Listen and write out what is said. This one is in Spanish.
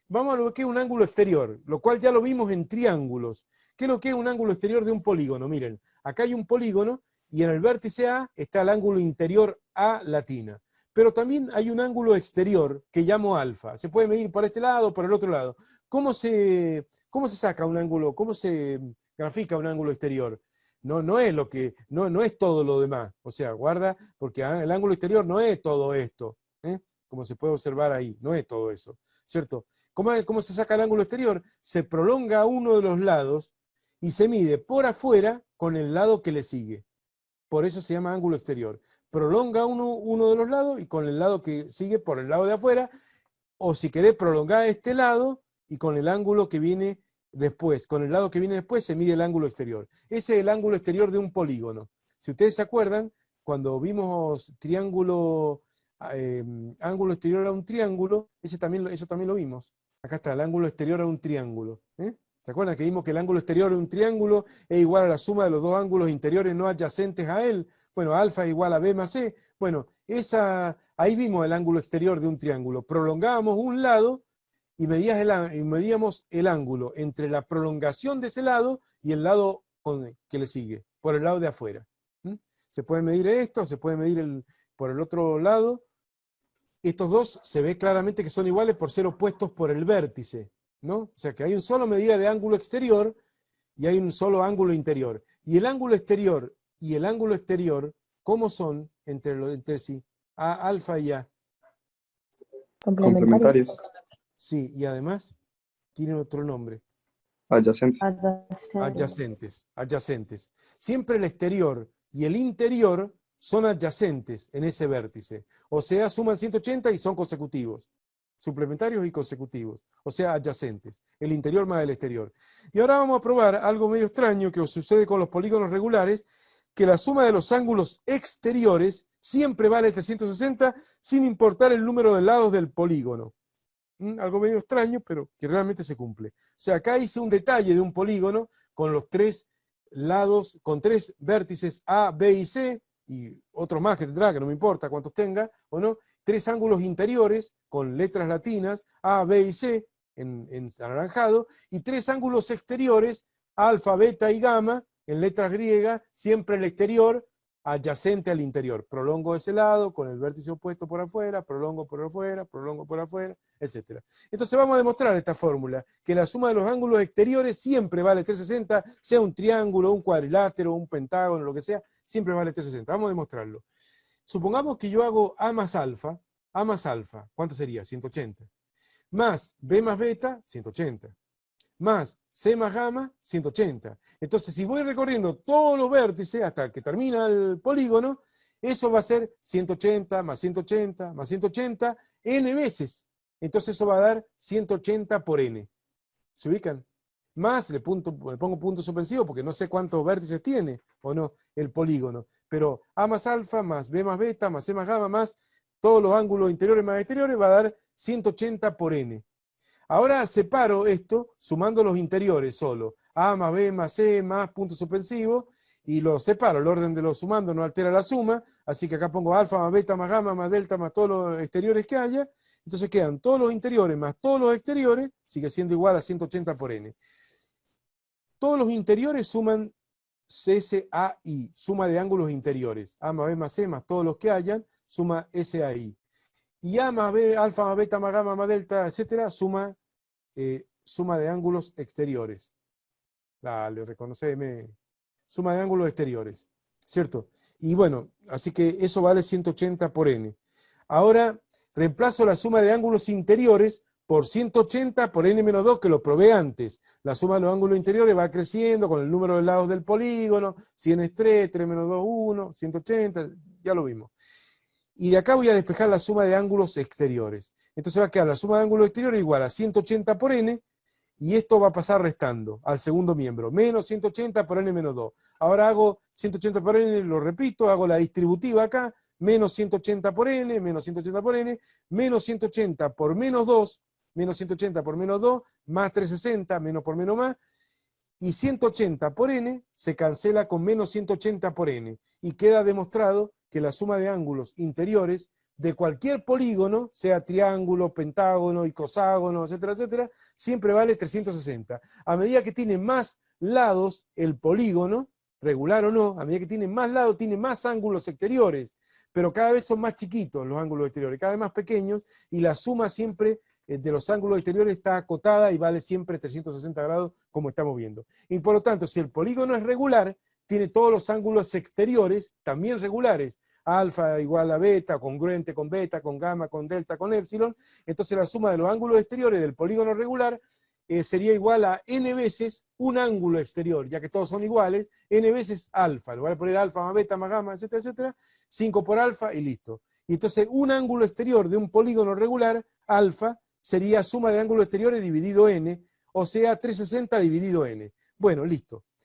vamos a lo que es un ángulo exterior, lo cual ya lo vimos en triángulos. ¿Qué es lo que es un ángulo exterior de un polígono? Miren, acá hay un polígono y en el vértice A está el ángulo interior A latina. Pero también hay un ángulo exterior que llamo alfa. Se puede medir por este lado o por el otro lado. ¿Cómo se saca un ángulo? ¿Cómo se grafica un ángulo exterior? No es no es todo lo demás. O sea, guarda, porque el ángulo exterior no es todo esto, ¿eh? Como se puede observar ahí, no es todo eso, ¿cierto? ¿Cómo se saca el ángulo exterior? Se prolonga uno de los lados y se mide por afuera con el lado que le sigue. Por eso se llama ángulo exterior. Prolonga uno de los lados y con el lado que sigue por el lado de afuera, o si querés prolongar este lado y con el ángulo que viene después. Con el lado que viene después se mide el ángulo exterior. Ese es el ángulo exterior de un polígono. Si ustedes se acuerdan, cuando vimos ángulo exterior a un triángulo, eso también lo vimos. Acá está, el ángulo exterior a un triángulo. ¿Se acuerdan que vimos que el ángulo exterior de un triángulo es igual a la suma de los dos ángulos interiores no adyacentes a él? Bueno, alfa es igual a B más C. Bueno, ahí vimos el ángulo exterior de un triángulo. Prolongábamos un lado y medíamos el ángulo entre la prolongación de ese lado y el lado que le sigue, por el lado de afuera. Se puede medir esto, se puede medir por el otro lado. Estos dos se ve claramente que son iguales por ser opuestos por el vértice, ¿no? O sea que hay una sola medida de ángulo exterior y hay un solo ángulo interior. Y el ángulo exterior y el ángulo exterior, ¿cómo son entre sí? Alfa y A. Complementarios. Sí, y además tienen otro nombre. Adyacentes. Adyacentes. Siempre el exterior y el interior son adyacentes en ese vértice. O sea, suman 180 y son consecutivos. Suplementarios y consecutivos. O sea, adyacentes. El interior más el exterior. Y ahora vamos a probar algo medio extraño que sucede con los polígonos regulares, que la suma de los ángulos exteriores siempre vale 360 sin importar el número de lados del polígono. Algo medio extraño, pero que realmente se cumple. O sea, acá hice un detalle de un polígono con los tres lados, con tres vértices A, B y C, y otros más que tendrá, que no me importa cuántos tenga, o no, tres ángulos interiores con letras latinas, A, B y C, en anaranjado, y tres ángulos exteriores, alfa, beta y gamma, en letras griegas, siempre el exterior adyacente al interior. Prolongo ese lado con el vértice opuesto por afuera, prolongo por afuera, etc. Entonces vamos a demostrar esta fórmula, que la suma de los ángulos exteriores siempre vale 360, sea un triángulo, un cuadrilátero, un pentágono, lo que sea, siempre vale 360. Vamos a demostrarlo. Supongamos que yo hago A más alfa, ¿cuánto sería? 180. Más B más beta, 180. Más C más gamma, 180. Entonces, si voy recorriendo todos los vértices hasta que termina el polígono, eso va a ser 180 más 180 más 180 n veces. Entonces eso va a dar 180 por n. ¿Se ubican? Más le pongo punto suspensivo porque no sé cuántos vértices tiene o no el polígono. Pero A más alfa más B más beta más C más gamma más todos los ángulos interiores más exteriores va a dar 180 por n. Ahora separo esto sumando los interiores solo. A más B más C más punto suspensivo. Y lo separo. El orden de los sumando no altera la suma. Así que acá pongo alfa más beta más gamma más delta más todos los exteriores que haya. Entonces quedan todos los interiores más todos los exteriores. Sigue siendo igual a 180 por n. Todos los interiores suman SAI. Suma de ángulos interiores. A más B más C más todos los que hayan. Suma SAI. Y A más B, alfa más beta más gamma más delta, etcétera, suma de ángulos exteriores. Dale, reconoceme. Suma de ángulos exteriores, ¿cierto? Y bueno, así que eso vale 180 por n. Ahora reemplazo la suma de ángulos interiores por 180 por n menos 2, que lo probé antes. La suma de los ángulos interiores va creciendo con el número de lados del polígono, 100 es 3, 3 menos 2, 1, 180, ya lo vimos. Y de acá voy a despejar la suma de ángulos exteriores. Entonces va a quedar la suma de ángulos exteriores igual a 180 por n, y esto va a pasar restando al segundo miembro, menos 180 por n menos 2. Ahora hago 180 por n, lo repito, hago la distributiva acá, menos 180 por n, menos 180 por n, menos 180 por menos 2, menos 180 por menos 2, más 360, menos por menos más, y 180 por n se cancela con menos 180 por n, y queda demostrado que la suma de ángulos interiores de cualquier polígono, sea triángulo, pentágono, icoságono, etcétera, etcétera, siempre vale 360. A medida que tiene más lados el polígono, regular o no, a medida que tiene más lados, tiene más ángulos exteriores, pero cada vez son más chiquitos los ángulos exteriores, cada vez más pequeños, y la suma siempre de los ángulos exteriores está acotada y vale siempre 360 grados, como estamos viendo. Y por lo tanto, si el polígono es regular, tiene todos los ángulos exteriores también regulares, alfa igual a beta, congruente con beta, con gamma, con delta, con épsilon. Entonces la suma de los ángulos exteriores del polígono regular sería igual a n veces un ángulo exterior, ya que todos son iguales, n veces alfa. Le voy a poner alfa más beta más gamma, etcétera, etcétera, 5 por alfa y listo. Y entonces un ángulo exterior de un polígono regular, alfa, sería suma de ángulos exteriores dividido n, o sea 360 dividido n. Bueno, listo.